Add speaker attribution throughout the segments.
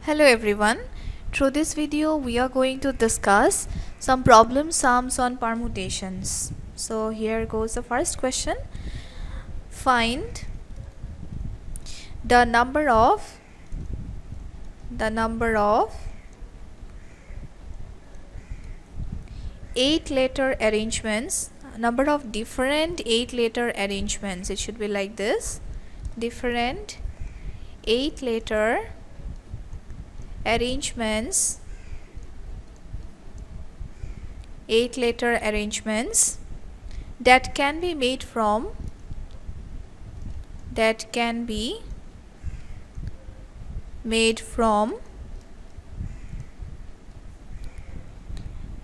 Speaker 1: Hello everyone. Through this video we are going to discuss some problem sums on permutations. So here goes the first question. Find the number of 8-letter arrangements, number of different 8-letter arrangements. It should be like this: different 8-letter arrangements, 8-letter arrangements that can be made from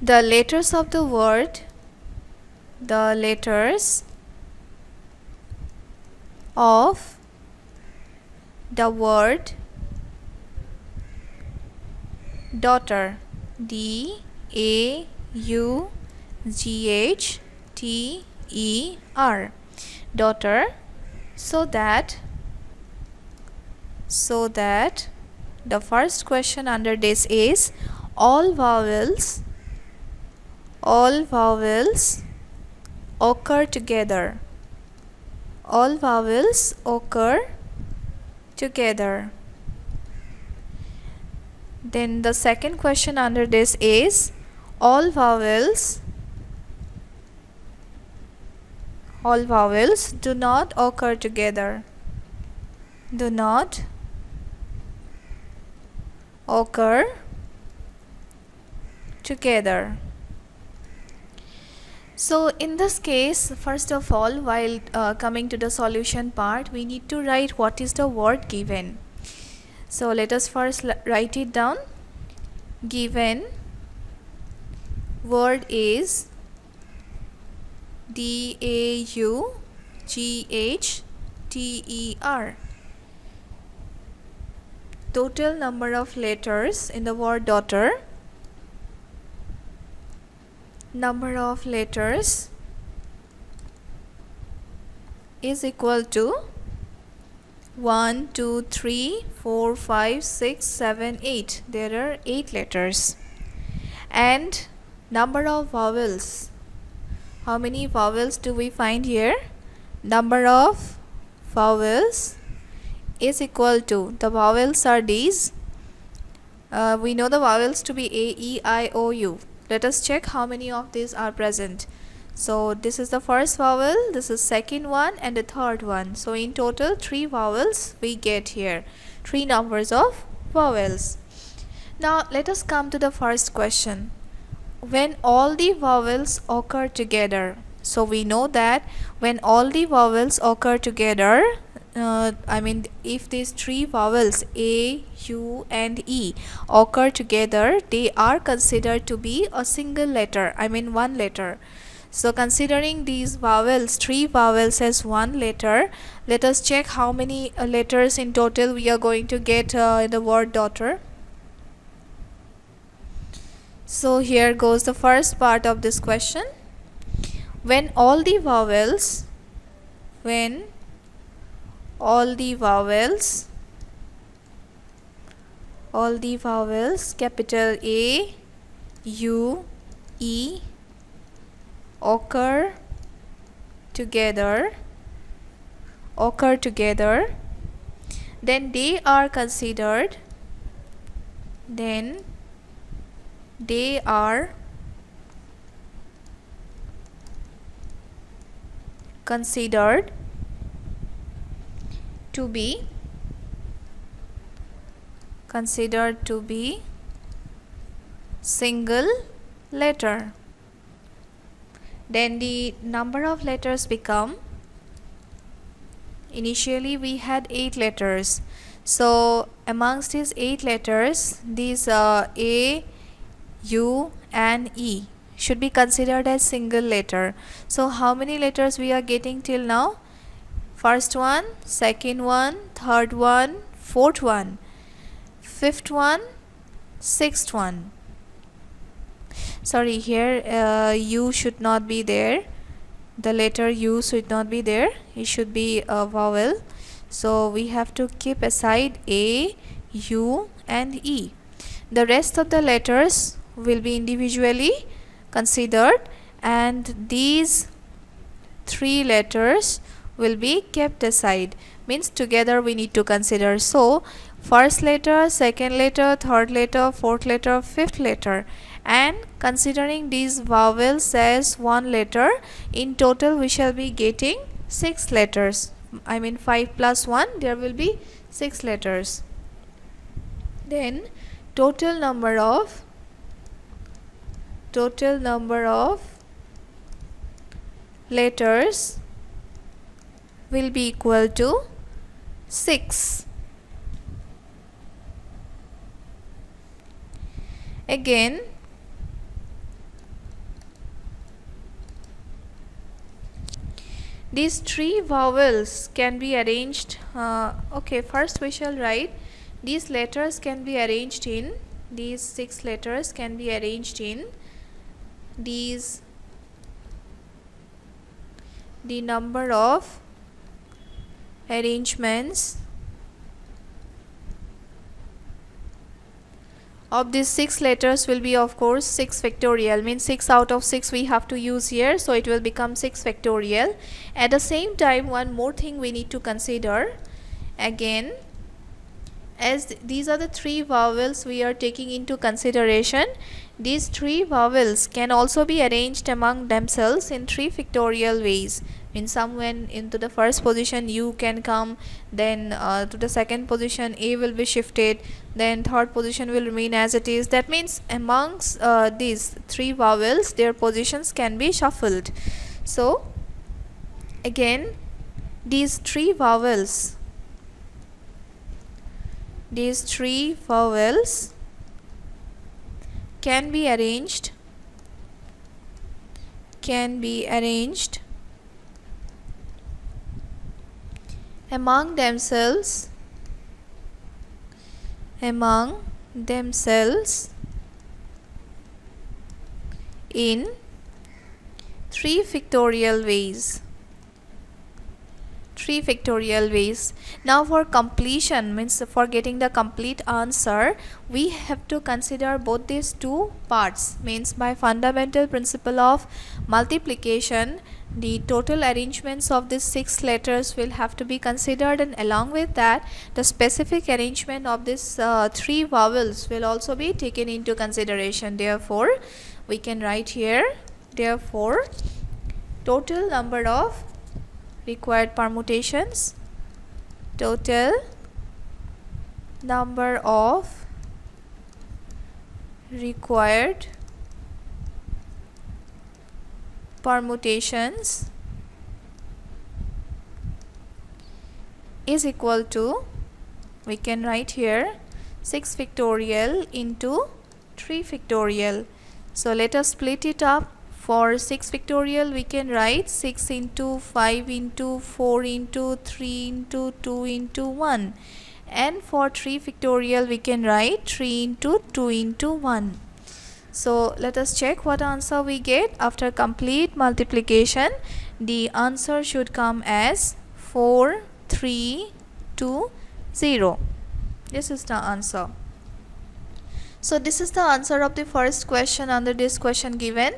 Speaker 1: the letters of the word, daughter, D-A-U-G-H-T-E-R, daughter, so that the first question under this is all vowels occur together. All vowels occur together. Then the second question under this is all vowels do not occur together. Do not occur together. So in this case, first of all, while coming to the solution part, we need to write what is the word given. So let us first write it down. Given word is D-A-U-G-H-T-E-R. Total number of letters in the word daughter. Number of letters is equal to 1, 2, 3, 4, 5, 6, 7, 8. There are 8 letters. And number of vowels. How many vowels do we find here? Number of vowels is equal to, the vowels are these. We know the vowels to be A, E, I, O, U. Let us check how many of these are present. So this is the first vowel, this is second one, and the third one. So in total 3 vowels we get here, 3 numbers of vowels. Now let us come to the first question. When all the vowels occur together, so we know that when all the vowels occur together, if these 3 vowels A, U and E occur together, they are considered to be a single letter, one letter. So considering these vowels, 3 vowels as one letter, let us check how many letters in total we are going to get in the word daughter. So here goes the first part of this question. When all the vowels capital A, U, E occur together, then they are considered to be single letter. Then the number of letters become, initially we had 8 letters. So amongst these 8 letters, these A, U and E should be considered as single letter. So how many letters we are getting till now? First one, second one, third one, fourth one, fifth one, sixth one. Sorry, here U should not be there. The letter U should not be there. It should be a vowel. So we have to keep aside A, U and E. The rest of the letters will be individually considered, and these 3 letters will be kept aside, means together we need to consider. So first letter, second letter, third letter, fourth letter, fifth letter, and considering these vowels as one letter, in total we shall be getting 6 letters. I mean 5 plus 1, there will be 6 letters. Then total number of letters will be equal to 6. Again, these 3 vowels can be arranged. Okay, first we shall write these letters can be arranged in, these 6 letters can be arranged in these, the number of arrangements of these 6 letters will be, of course, 6 factorial, means 6 out of 6 we have to use here, so it will become 6 factorial. At the same time, one more thing we need to consider. Again, as these are the 3 vowels we are taking into consideration, these 3 vowels can also be arranged among themselves in 3 factorial ways. In someone into the first position U can come, then to the second position A will be shifted, then third position will remain as it is. That means amongst these 3 vowels, their positions can be shuffled. So again, these 3 vowels can be arranged among themselves in 3 factorial ways. Now for completion, means for getting the complete answer, we have to consider both these 2 parts. Means by fundamental principle of multiplication, the total arrangements of these 6 letters will have to be considered, and along with that, the specific arrangement of these 3 vowels will also be taken into consideration. Therefore, we can write here, therefore, total number of required permutations, total number of required permutations is equal to, we can write here, 6 factorial into 3 factorial. So let us split it up. For 6 factorial, we can write 6 into 5 into 4 into 3 into 2 into 1. And for 3 factorial, we can write 3 into 2 into 1. So let us check what answer we get. After complete multiplication, the answer should come as 4320. This is the answer. So this is the answer of the first question under this question given.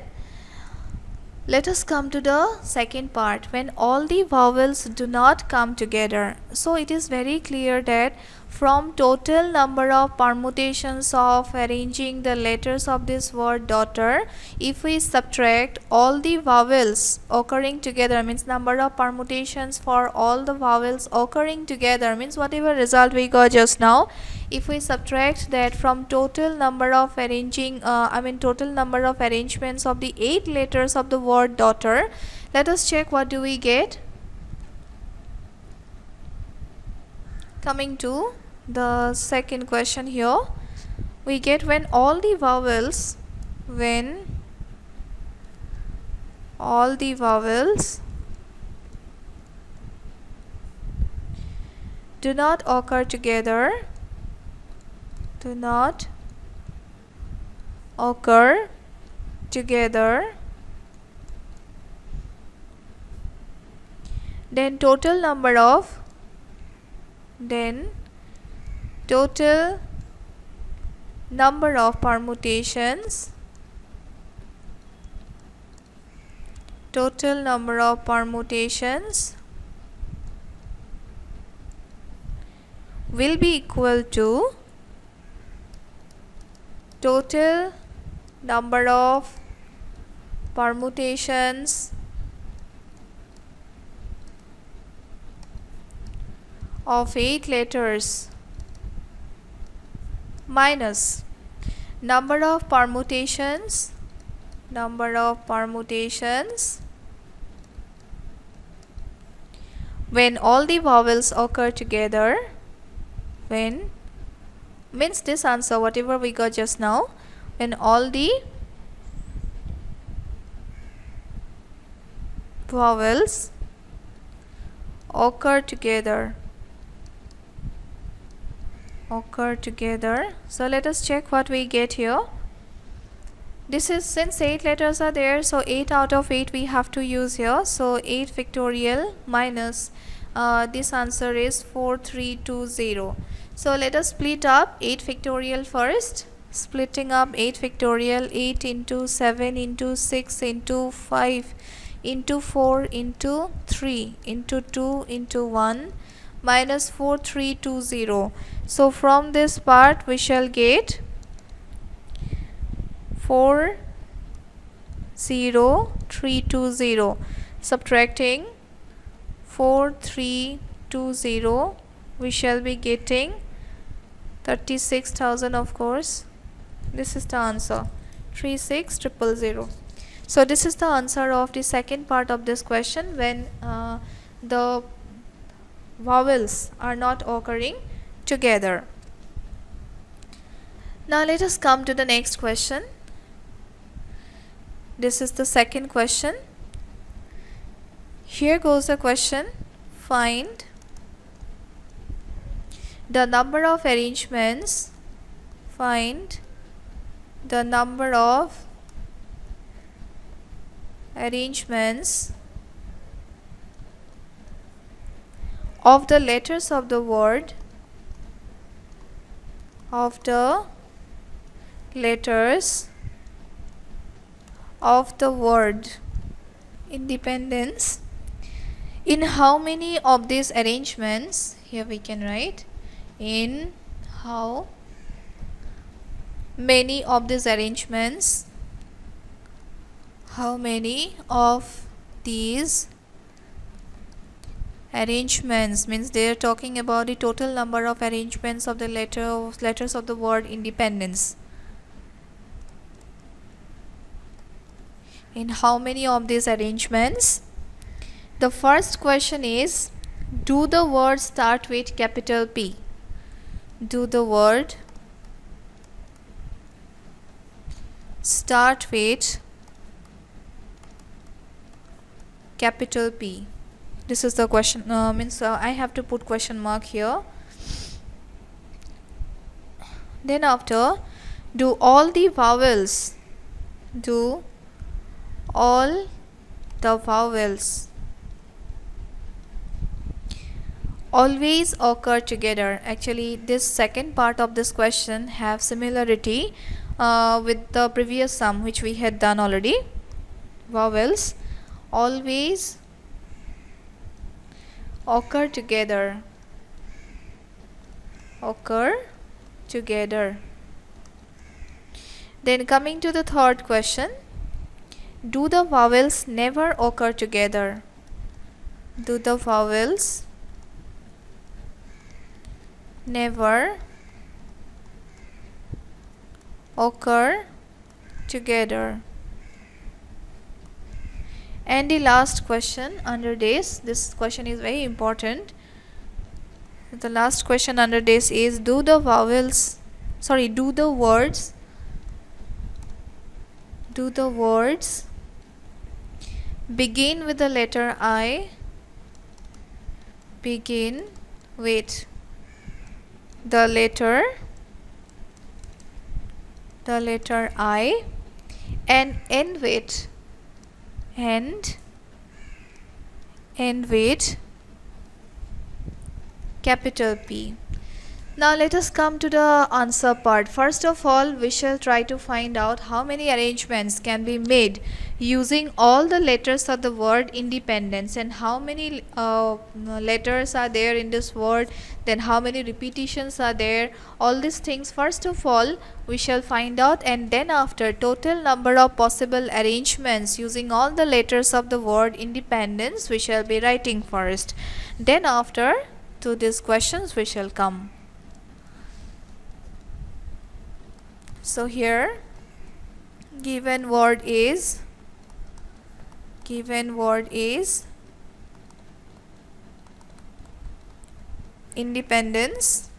Speaker 1: Let us come to the second part, when all the vowels do not come together. So it is very clear that from total number of permutations of arranging the letters of this word daughter, if we subtract all the vowels occurring together, means number of permutations for all the vowels occurring together, means whatever result we got just now, if we subtract that from total number of total number of arrangements of the 8 letters of the word daughter, let us check what do we get. Coming to the second question here, we get when all the vowels do not occur together, then total number number of permutations, total number of permutations will be equal to total number of permutations of 8 letters minus number of permutations when all the vowels occur together, when means this answer whatever we got just now, when all the vowels occur together. So let us check what we get here. This is, since 8 letters are there, so 8 out of 8 we have to use here. So 8 factorial minus this answer is 4320. So let us split up 8 factorial first. Splitting up 8 factorial, 8 into 7 into 6 into 5 into 4 into 3 into 2 into 1 minus 4320. So from this part we shall get 40320. Subtracting 4320 we shall be getting 36,000, of course. This is the answer, 36,000. So this is the answer of the second part of this question, when the vowels are not occurring together. Now let us come to the next question. This is the second question. Here goes the question. Find the number of arrangements. Find the number of arrangements of the letters of the word, independence. In how many of these arrangements, here we can write, in how many of these arrangements, means they are talking about the total number of arrangements of the letters of the word independence. In how many of these arrangements? The first question is, do the word start with capital P? Do the word start with capital P? This is the question, I have to put question mark here. Then after, do all the vowels always occur together? Actually, this second part of this question have similarity with the previous sum which we had done already. Vowels always occur together. Then coming to the third question, do the vowels never occur together? Do the vowels never occur together? And the last question under this question is very important. The last question under this is, do the words begin with the letter I? Begin with the letter I and end with capital P. Now let us come to the answer part. First of all, we shall try to find out how many arrangements can be made using all the letters of the word independence, and how many letters are there in this word, then how many repetitions are there. All these things first of all we shall find out, and then after total number of possible arrangements using all the letters of the word independence we shall be writing first. Then after to these questions we shall come. So here given word is independence.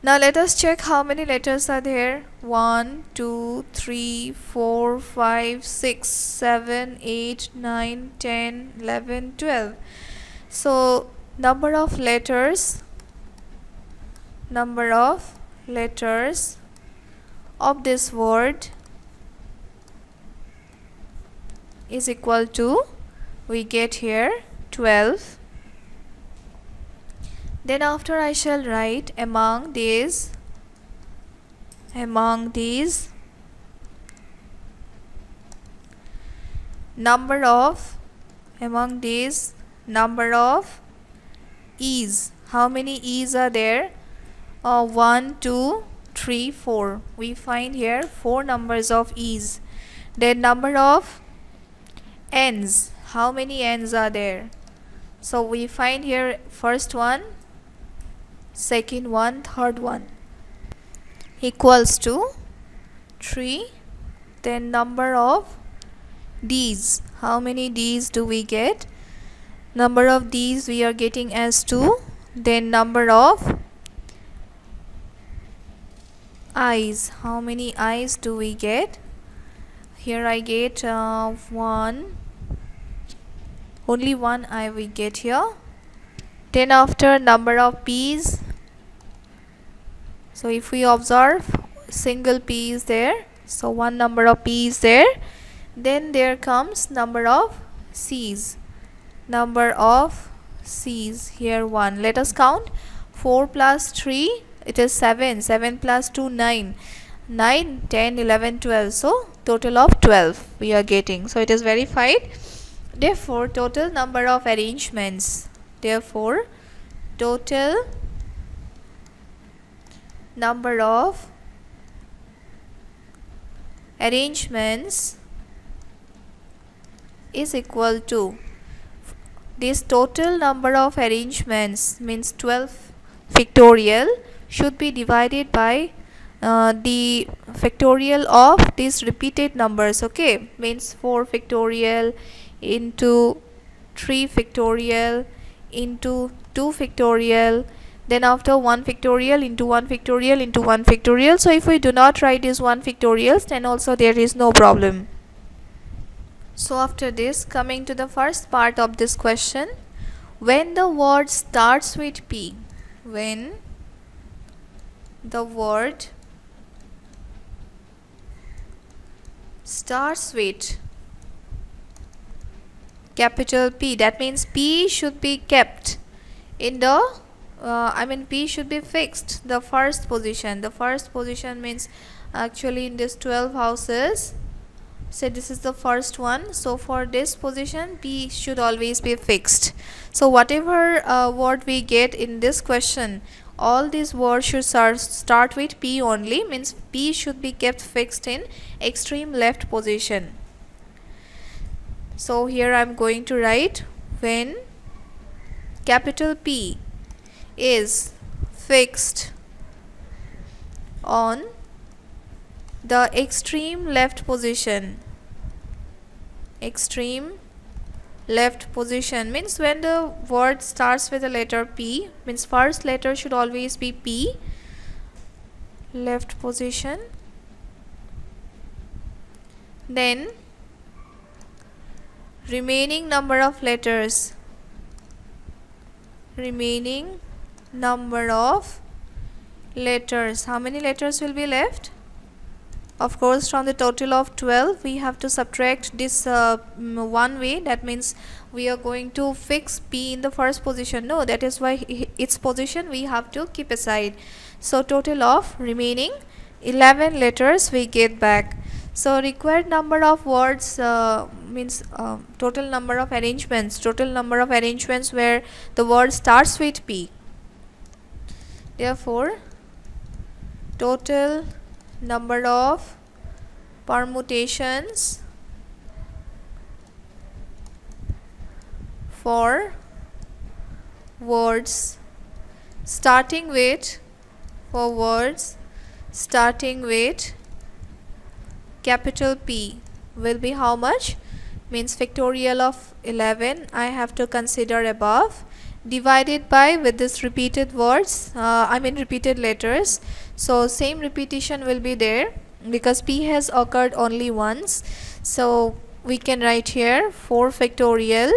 Speaker 1: Now let us check how many letters are there. 1 2 3 4 5 6 7 8 9 10 11 12. So number of letters of this word is equal to, we get here 12. Then after I shall write among these number of e's. How many e's are there? 1 2 3 4. We find here 4 numbers of e's. Then number of n's. How many n's are there? So we find here first one, second one, third one equals to 3. Then number of d's. How many d's do we get? Number of d's we are getting as 2. Then number of i's. How many i's do we get? Here I get 1. Only one I we get here. Then after number of p's. So if we observe, single p is there. So one number of p is there. Then there comes number of c's. Here 1. Let us count. 4 plus 3, it is 7. 7 plus 2, 9. 9, 10, 11, 12. So total of 12 we are getting. So it is verified. Therefore total number of arrangements is equal to, this total number of arrangements means 12 factorial should be divided by the factorial of these repeated numbers. Okay, means 4 factorial into 3 factorial into 2 factorial, then after 1 factorial into 1 factorial into 1 factorial. So if we do not write these 1 factorials, then also there is no problem. So after this, coming to the first part of this question, when the word starts with P, when the word starts with capital P, that means P should be kept in the P should be fixed the first position. The first position means actually in this 12 houses, say this is the first one. So for this position P should always be fixed. So whatever word we get in this question, all these words should start with P only, means P should be kept fixed in extreme left position. So here I am going to write, when capital P is fixed on the extreme left position. Extreme left position means when the word starts with the letter P, means first letter should always be P. Left position. Then remaining number of letters. Remaining number of letters. How many letters will be left? Of course, from the total of 12 we have to subtract this one way. That means we are going to fix P in the first position. No, that is why its position we have to keep aside. So total of remaining 11 letters we get back. So required number of words means total number of arrangements where the word starts with P. Therefore total number of permutations for words starting with capital P will be how much? Means factorial of 11 I have to consider above, divided by with this repeated words, repeated letters. So same repetition will be there because P has occurred only once. So we can write here 4 factorial,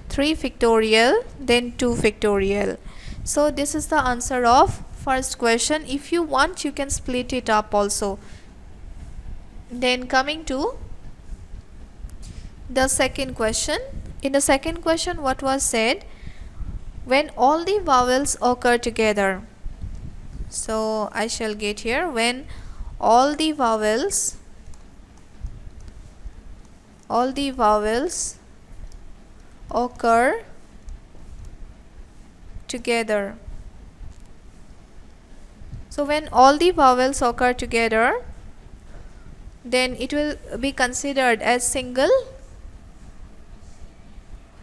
Speaker 1: 3 factorial, then 2 factorial. So this is the answer of first question. If you want, you can split it up also. Then coming to the second question. In the second question, what was said? When all the vowels occur together. So I shall get here when all the vowels occur together. So when all the vowels occur together, then it will be considered as single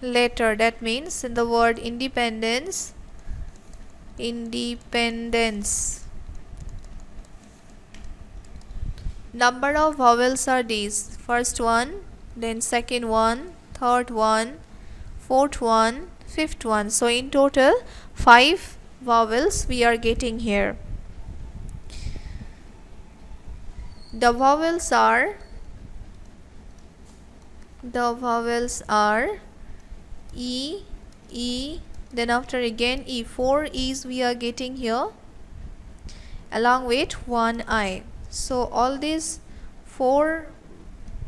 Speaker 1: letter. That means in the word independence, number of vowels are these: first one, then second one, third one, fourth one, fifth one. So in total 5 vowels we are getting here. The vowels are E, E, then after again E. 4 E's we are getting here along with 1 I. So all these 5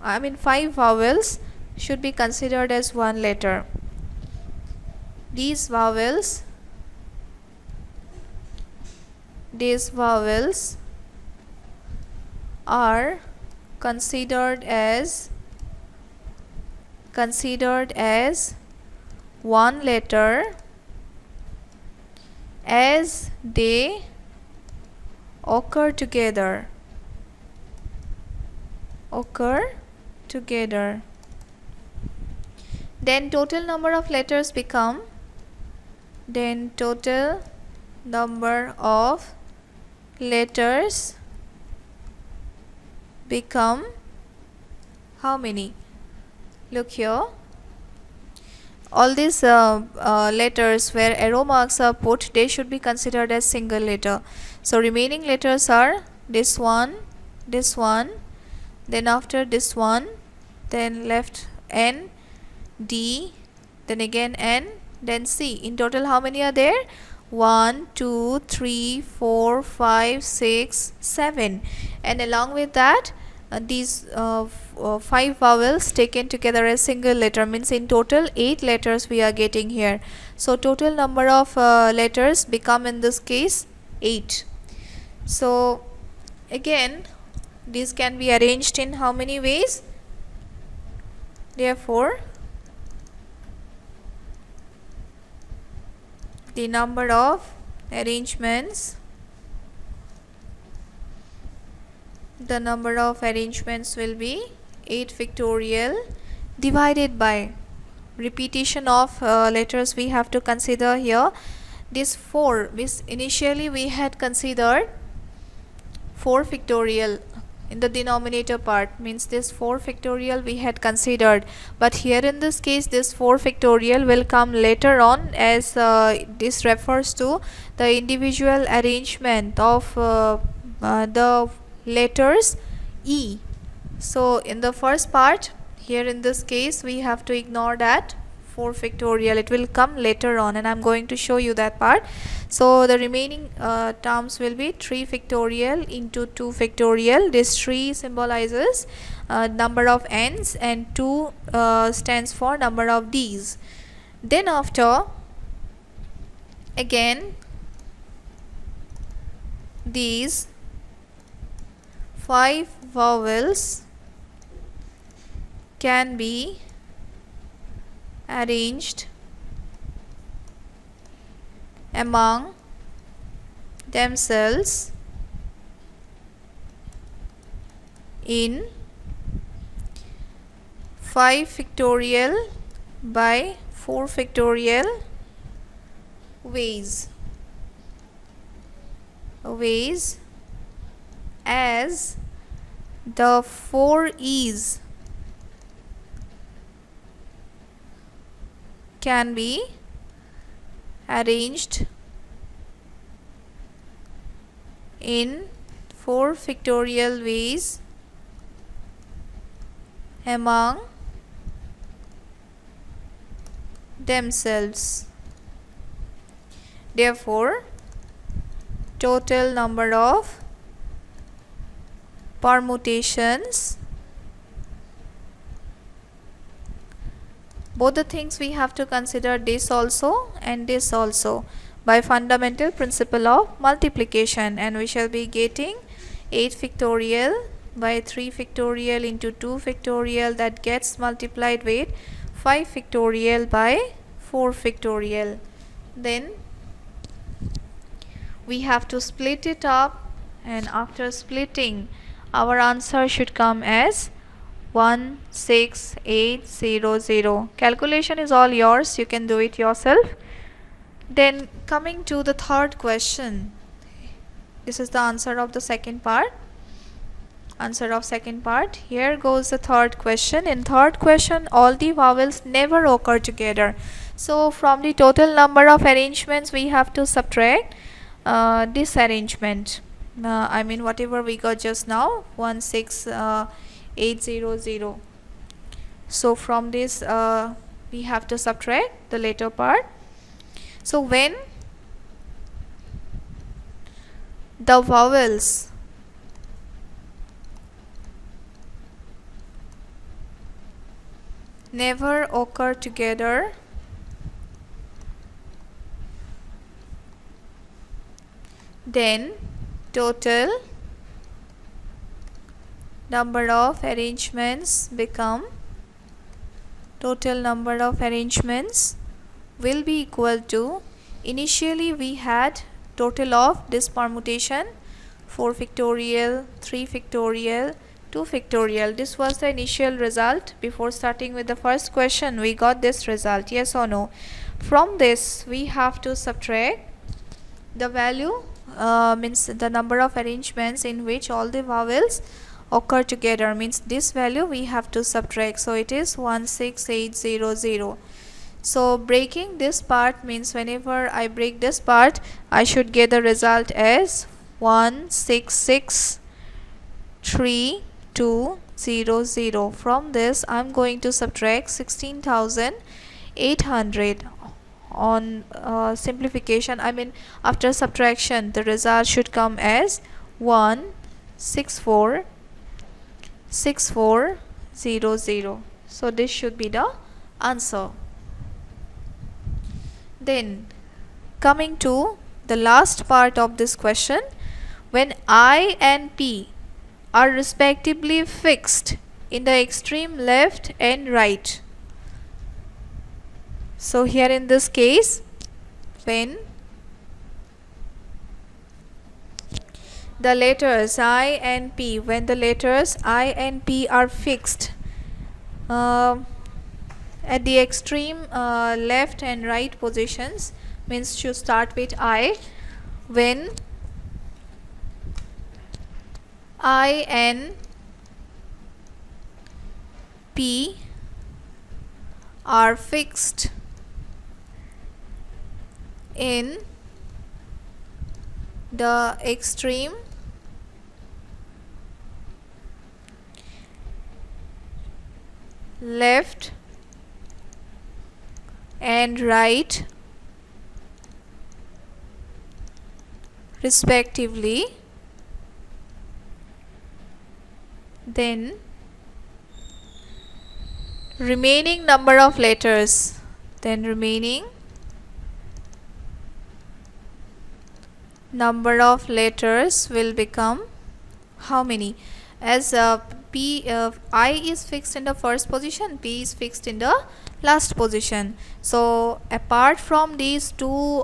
Speaker 1: vowels should be considered as one letter. These vowels are considered as one letter as they occur together. Then total number of letters become how many? Look here. All these letters where arrow marks are put, they should be considered as single letter. So remaining letters are this one, then after this one, then left N, D, then again N, then C. In total how many are there? 1, 2, 3, 4, 5, 6, 7. And along with that these 5 vowels taken together as single letter, means in total 8 letters we are getting here. So total number of letters become in this case 8. So again these can be arranged in how many ways? Therefore the number of arrangements will be 8 factorial divided by repetition of letters we have to consider here. This 4, this initially we had considered 4 factorial in the denominator part, means this 4 factorial we had considered, but here in this case this 4 factorial will come later on, as this refers to the individual arrangement of the letters E. So in the first part, here in this case we have to ignore that 4 factorial. It will come later on and I'm going to show you that part. So the remaining terms will be 3 factorial into 2 factorial. This 3 symbolizes number of n's and 2 stands for number of d's. Then after, again, these 5 vowels can be arranged among themselves in 5 factorial by 4 factorial ways as the 4 e's can be arranged in 4 factorial ways among themselves. Therefore, total number of permutations, both the things we have to consider, this also and this also, by fundamental principle of multiplication, and we shall be getting 8 factorial by 3 factorial into 2 factorial, that gets multiplied with 5 factorial by 4 factorial. Then we have to split it up, and after splitting, our answer should come as 16800. Calculation is all yours, you can do it yourself. Then coming to the third question, this is the answer of the second part. Here goes the third question. In third question, all the vowels never occur together. So from the total number of arrangements, we have to subtract this arrangement. I mean whatever we got just now, 16800. So from this we have to subtract the later part. So when the vowels never occur together, then total number of arrangements will be equal to, initially we had total of this permutation 4 factorial, 3 factorial, 2 factorial. This was the initial result. Before starting with the first question, we got this result, yes or no? From this we have to subtract the value, means the number of arrangements in which all the vowels occur together, means this value we have to subtract. So it is 16800. So breaking this part means whenever I break this part, I should get the result as 1663200. From this I'm going to subtract 16,800. On simplification, I mean after subtraction, the result should come as 164,6400. So this should be the answer. Then coming to the last part of this question, when I and P are respectively fixed in the extreme left and right. So here in this case, when the letters I and P, when the letters I and P are fixed at the extreme left and right positions, means to start with I, when I and P are fixed in the extreme left and write respectively, then remaining number of letters will become how many? As I is fixed in the first position, P is fixed in the last position. So apart from these two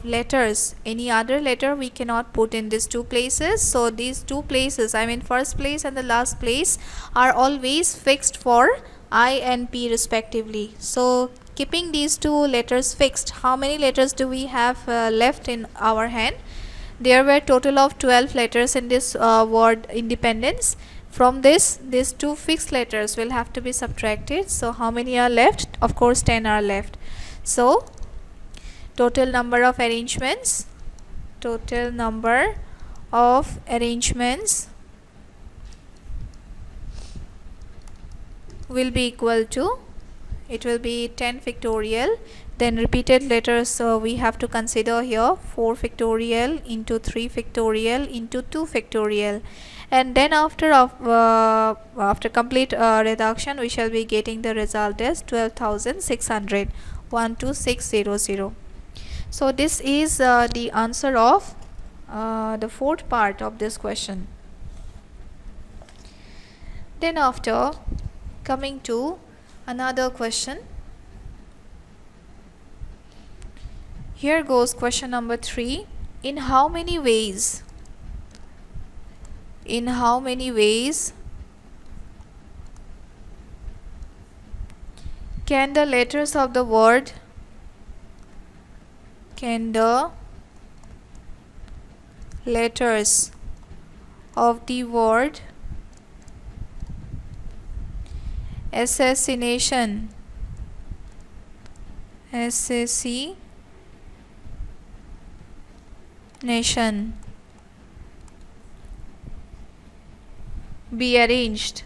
Speaker 1: letters, any other letter we cannot put in these two places. So these two places, I mean first place and the last place, are always fixed for I and P respectively. So keeping these two letters fixed, how many letters do we have left in our hand? There were total of 12 letters in this word independence. From this, these two fixed letters will have to be subtracted. So how many are left? Of course 10 are left. So total number of arrangements will be equal to, it will be 10 factorial. Then repeated letters we have to consider here, 4 factorial into 3 factorial into 2 factorial, and then after complete reduction we shall be getting the result as 12,600, 12600. So this is the answer of the fourth part of this question. Then after, coming to another question. Here goes question number 3. In how many ways can the letters of the word assassination be arranged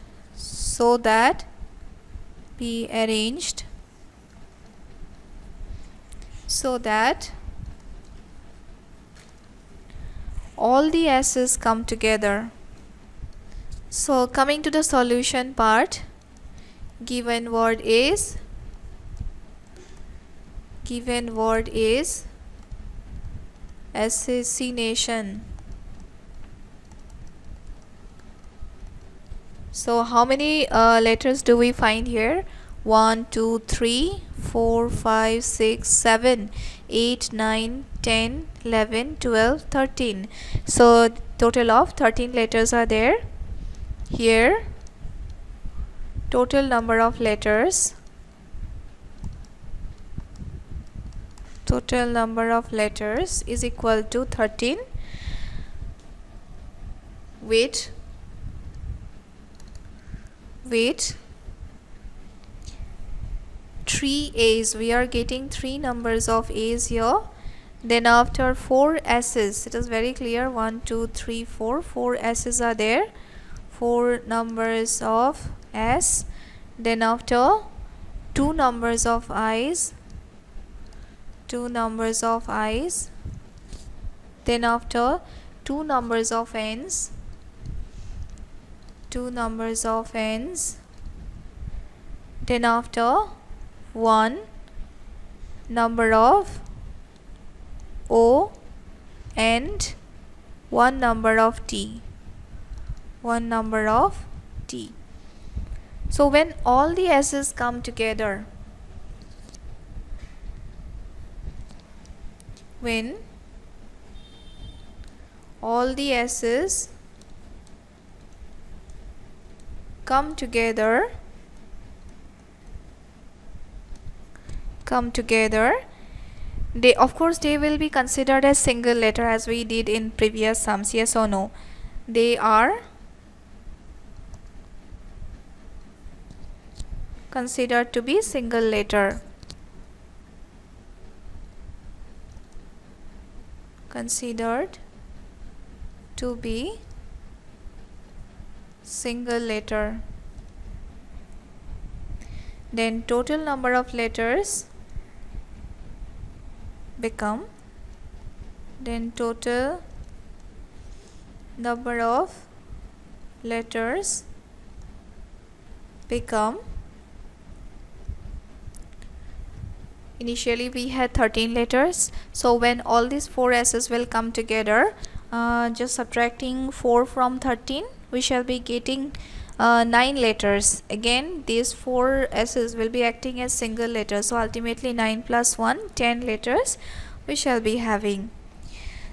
Speaker 1: so that all the S's come together? So coming to the solution part, given word is assassination. So how many letters do we find here? 1 2 3 4 5 6 7 8 9 10 11 12 13. So total of 13 letters are there here. Total number of letters is equal to 13 with 3 A's. We are getting 3 numbers of A's here. Then after 4 S's, it is very clear, 1 2 3 4 S's are there, 4 numbers of S. Then after 2 numbers of I's, then after 2 numbers of N's, then after 1 number of O and 1 number of T. So when all the S's come together, they, of course, they will be considered as single letter as we did in previous sums. Yes or no? They are considered to be single letter. Then total number of letters become, then total number of letters become, initially we had 13 letters, so when all these 4 s's will come together, just subtracting 4 from 13, we shall be getting 9 letters. Again these 4 s's will be acting as single letters, so ultimately 9 plus 1, 10 letters we shall be having.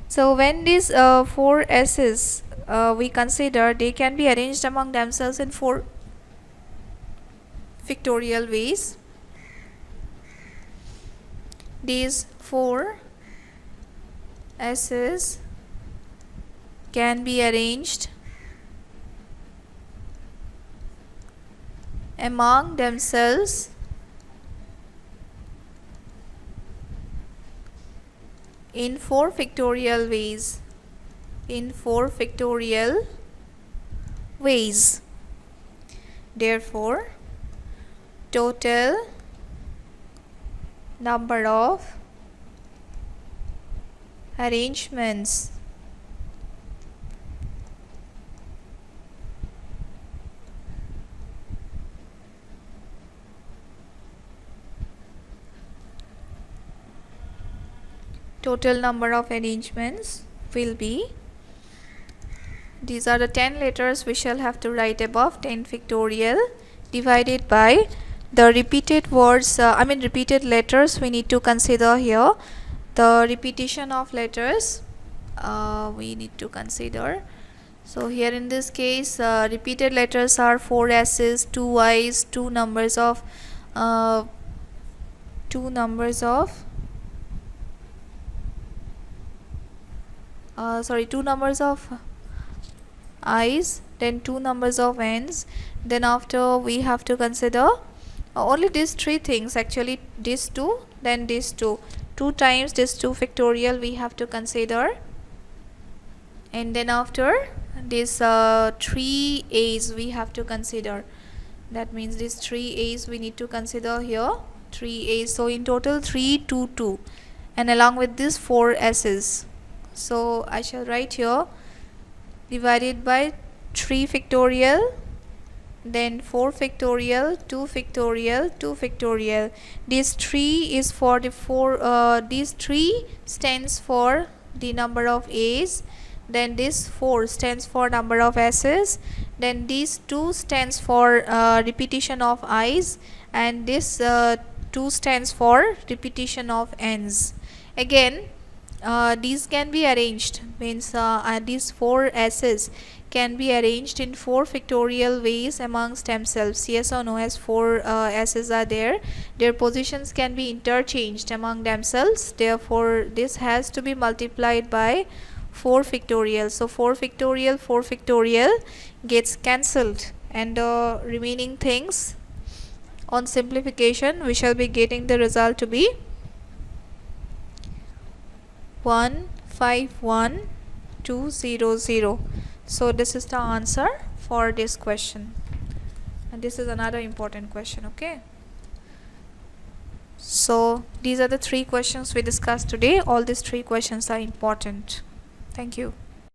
Speaker 1: So when these 4 s's we consider, they can be arranged among themselves in 4 factorial ways. These 4 s's can be arranged among themselves in 4 factorial ways. In 4 factorial ways. Therefore, total number of arrangements will be, these are the 10 letters we shall have to write above, 10 factorial divided by the repeated words, repeated letters we need to consider here. The repetition of letters we need to consider. So here in this case, repeated letters are 4 s's, 2 i's, 2 numbers of i's, then 2 numbers of n's. Then after we have to consider only these 3 things, actually these 2, then these 2 times this 2 factorial we have to consider, and then after this 3 a's we have to consider. That means these 3 a's we need to consider here, 3 a's. So in total 3, 2, 2, and along with this 4 s's. So I shall write here divided by 3 factorial, then 4 factorial, 2 factorial, 2 factorial. This 3 is for the 4, this 3 stands for the number of a's, then this 4 stands for number of s's, then this 2 stands for repetition of i's, and this 2 stands for repetition of n's. Again these can be arranged, means these 4 s's can be arranged in 4 factorial ways amongst themselves. Yes or no? As 4 s's are there, their positions can be interchanged among themselves. Therefore this has to be multiplied by 4 factorial. So 4 factorial gets cancelled, and the remaining things on simplification we shall be getting the result to be 151,200. So this is the answer for this question, and this is another important question. Okay, so these are the 3 questions we discussed today. All these 3 questions are important. Thank you.